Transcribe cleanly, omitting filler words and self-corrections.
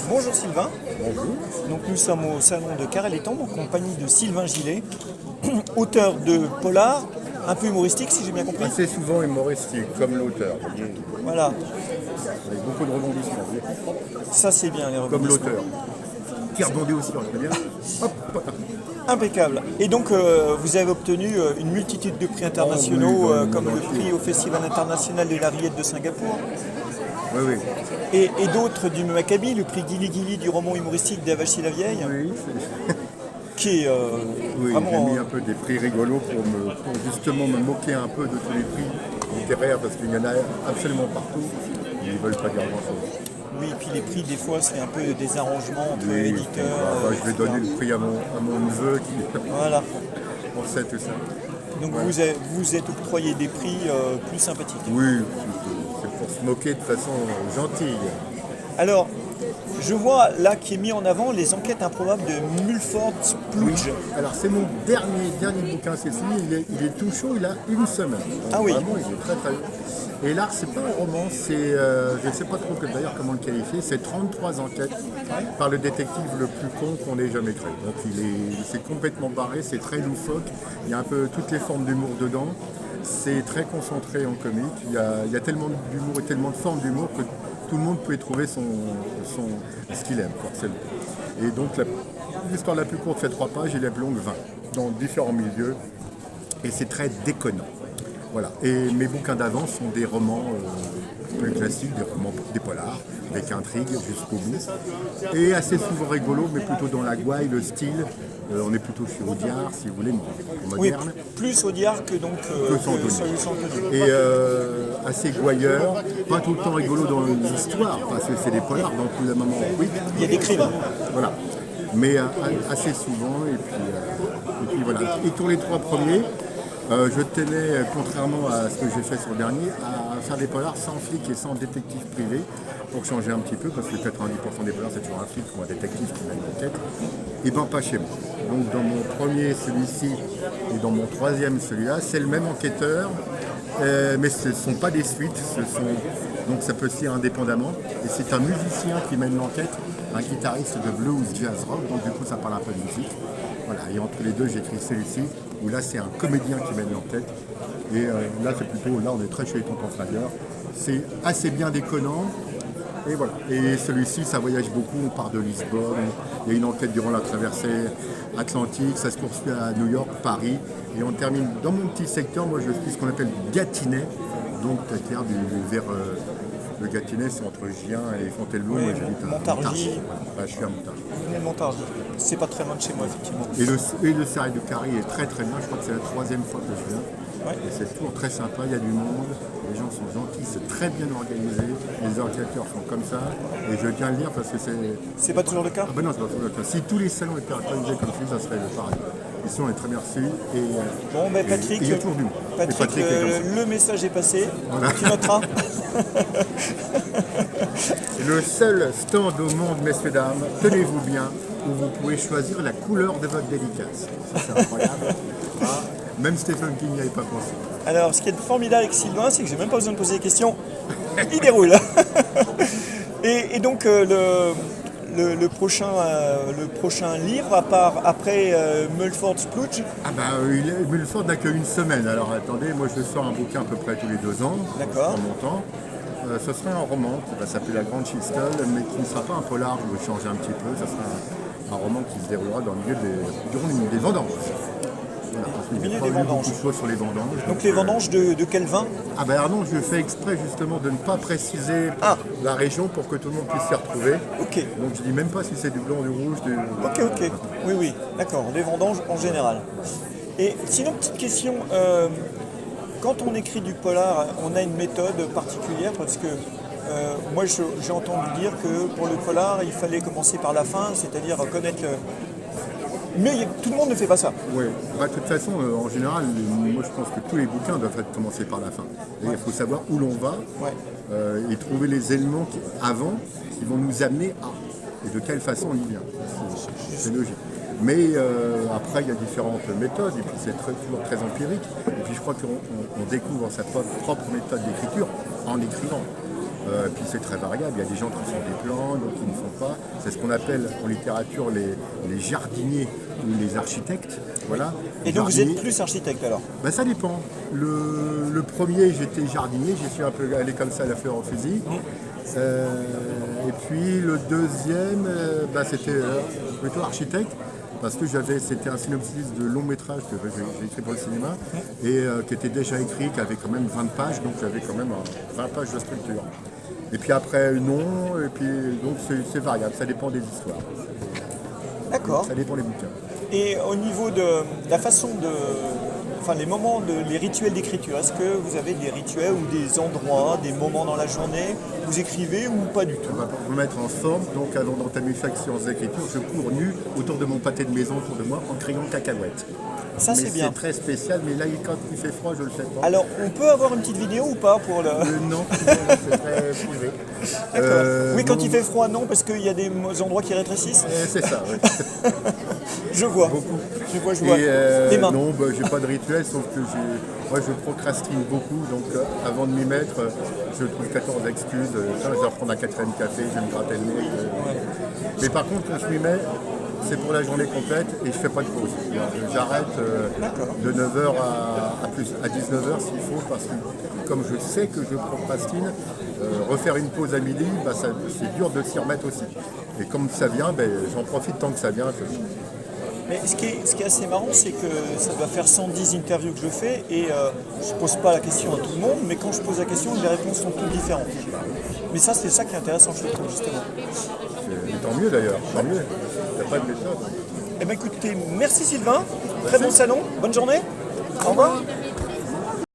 Bonjour Sylvain. Bonjour. Donc nous sommes au salon de Carrel-Étang en compagnie de Sylvain Gillet, auteur de polar, un peu humoristique si j'ai bien compris. Assez souvent humoristique, comme l'auteur. Voilà, Avec beaucoup de rebondissements. Vous voyez. ça c'est bien les Comme rebondissements. l'auteur. Qui rebondit aussi, on bien. Hop. Impeccable. Et donc vous avez obtenu une multitude de prix internationaux Oh oui, comme dans le le prix entier. au Festival international de la Rillette de Singapour Oui, oui. et d'autres du même acabit, le prix Gilli Gilli du roman humoristique d'Avachi la Vieille, Oui, qui est oui, vraiment... j'ai mis un peu des prix rigolos pour justement me moquer un peu de tous les prix littéraires, parce qu'il y en a absolument partout. Ils ne veulent pas dire grand-chose. Oui, et puis les prix, des fois, c'est un peu des arrangements entre Oui, éditeurs. je vais etc. donner le prix à mon neveu qui Voilà. on sait tout ça. Donc Ouais. vous êtes octroyé des prix plus sympathiques. Oui, c'est pour se moquer de façon gentille. Alors, je vois là qui est mis en avant les enquêtes improbables de Mulford Spludge. Alors c'est mon dernier bouquin, c'est fini, il est tout chaud, il a une semaine. Donc, Ah oui. Vraiment, il est très très bien. Et là, c'est pas un roman, c'est, je ne sais pas trop d'ailleurs comment le qualifier, c'est 33 enquêtes par le détective le plus con qu'on ait jamais créé. Donc c'est complètement barré, c'est très loufoque, il y a un peu toutes les formes d'humour dedans, c'est très concentré en comique, il y a tellement d'humour et tellement de formes d'humour que tout le monde peut y trouver ce qu'il aime, forcément. Et donc l'histoire la plus courte fait 3 pages et la plus longue 20, dans différents milieux, et c'est très déconnant. Voilà. Et mes bouquins d'avant sont des romans plus classiques, des polars, avec intrigue jusqu'au bout. Et assez souvent rigolos, mais plutôt dans la gouaille, le style. On est plutôt sur Audiard, si vous voulez, Oui, moderne. plus Audiard que donc Que Santoni. celui Santoni. Et assez gouailleur, pas tout le temps rigolo dans l'histoire, parce que c'est des polars, donc tout le moment, oui. Il y a des crimes. Voilà. Mais assez souvent, et puis voilà. Et pour les 3 premiers, je tenais, contrairement à ce que j'ai fait sur le dernier, à faire des polars sans flic et sans détective privé, pour changer un petit peu, parce que 90% des polars, c'est toujours un flic ou un détective qui mène l'enquête. Et bien pas chez moi. Donc dans mon premier, celui-ci, et dans mon troisième, celui-là, c'est le même enquêteur, mais ce ne sont pas des suites, donc ça peut se lire indépendamment. Et c'est un musicien qui mène l'enquête, un guitariste de blues, jazz, rock, donc du coup ça parle un peu de musique. Voilà, et entre les deux, j'ai écrit celui-ci, où là c'est un comédien qui mène l'enquête. Et là c'est plutôt, là on est très chez les Tontons Flingueurs. C'est assez bien déconnant. Et voilà. Et celui-ci, ça voyage beaucoup, on part de Lisbonne, il y a une enquête durant la traversée atlantique, ça se poursuit à New York, Paris, et on termine dans mon petit secteur, moi je suis ce qu'on appelle Gâtinais, donc c'est-à-dire vers le Gâtinais, c'est entre Gien et Fontainebleau, Oui, moi j'habite à Montargis. Voilà, je suis à Montargis. Vous venez de Montargis. C'est pas très loin de chez moi, effectivement. Et le Serre du Carré est très très bien, je crois que c'est la 3e fois que je viens. Ouais. Et c'est toujours très sympa, il y a du monde, les gens sont gentils, c'est très bien organisé, les enquêteurs sont comme ça, et je tiens à le dire parce que c'est... C'est pas toujours le cas. Ah ben non, c'est pas toujours le cas. Si tous les salons étaient organisés comme ça, ça serait le paradis. Ici on est très bien reçus, et Bon, ben et Patrick, il y a toujours du monde. Et Patrick, est comme ça. le message est passé. Voilà. Tu noteras. Le seul stand au monde, messieurs dames, tenez-vous bien, où vous pouvez choisir la couleur de votre dédicace. Ça, c'est incroyable. Ah, même Stephen King n'y avait pas pensé. Alors, ce qui est formidable avec Sylvain, c'est que j'ai même pas besoin de poser des questions. Il déroule. Et donc, le prochain livre, après Mulford Spludge. Ah bah, Mulford n'a qu'une semaine, alors attendez, moi je sors un bouquin à peu près tous les 2 ans, D'accord. en mon temps. Ce sera un roman qui va s'appeler La Grande Chistel, mais qui ne sera pas un polar, je vais changer un petit peu, ce sera un roman qui se déroulera dans le milieu durant des vendanges. Voilà, parce que Au milieu j'ai pas des lu vendanges. beaucoup de choses sur les vendanges. Donc les vendanges de quel vin? Ah ben alors non, je fais exprès justement de ne pas préciser la région pour que tout le monde puisse s'y retrouver. Ok. Donc je dis même pas si c'est du blanc, du rouge, Ok. Oui, d'accord. Les vendanges en général. Et sinon, petite question. Quand on écrit du polar, on a une méthode particulière parce que moi j'ai entendu dire que pour le polar, il fallait commencer par la fin, c'est-à-dire connaître le... Mais tout le monde ne fait pas ça. Oui, bah, de toute façon, en général, moi je pense que tous les bouquins doivent être commencés par la fin. Et il faut savoir où l'on va Ouais. et trouver les éléments avant qui vont nous amener à. Et de quelle façon on y vient. C'est logique. Mais après, il y a différentes méthodes, et puis c'est toujours très empirique. Et puis je crois qu'on découvre sa propre méthode d'écriture en écrivant. Puis c'est très variable, il y a des gens qui font des plans, d'autres qui ne font pas. C'est ce qu'on appelle en littérature les jardiniers ou les architectes. Voilà. Et donc vous êtes plus architecte alors? Ben, ça dépend. Le premier, j'étais jardinier, j'y suis un peu allé comme ça à la fleur au fusil. Et puis le deuxième, c'était plutôt architecte. Parce que c'était un synopsis de long métrage que j'ai écrit pour le cinéma et qui était déjà écrit, qui avait quand même 20 pages, donc j'avais quand même 20 pages de structure. Et puis après, non, et puis donc c'est variable, ça dépend des histoires. D'accord. Ça dépend des bouquins. Et au niveau de la façon les moments, les rituels d'écriture, est-ce que vous avez des rituels ou des endroits, des moments dans la journée, vous écrivez ou pas du tout? Pour me mettre en forme, donc avant d'entamer chaque séance d'écriture, je cours nu autour de mon pâté de maison, autour de moi, en criant cacahuète. Ça c'est bien. C'est très spécial, mais là quand il fait froid, je le fais pas. Alors on peut avoir une petite vidéo ou pas pour le... Non, c'est très privé. Oui, quand il fait froid, non, parce qu'il y a des endroits qui rétrécissent. C'est ça, oui. Je vois. Beaucoup. Je vois. Les mains. Non, j'ai pas de rituel, sauf que moi je procrastine beaucoup, donc avant de m'y mettre, je trouve 14 excuses. Je vais reprendre un quatrième café, je vais me gratter le nez. Mais par contre, quand je m'y mets, c'est pour la journée complète et je fais pas de pause. J'arrête de 9h à 19h s'il faut, parce que comme je sais que je procrastine, refaire une pause à midi, c'est dur de s'y remettre aussi. Et comme ça vient, j'en profite tant que ça vient. Mais ce qui est assez marrant, c'est que ça doit faire 110 interviews que je fais et je pose pas la question à tout le monde, mais quand je pose la question, les réponses sont toutes différentes. Mais ça, c'est ça qui est intéressant, je trouve, justement. Tant mieux d'ailleurs, tant mieux. Il n'y a pas de méthode. Eh bien écoutez, merci Sylvain, très bon salon, bonne journée, au revoir.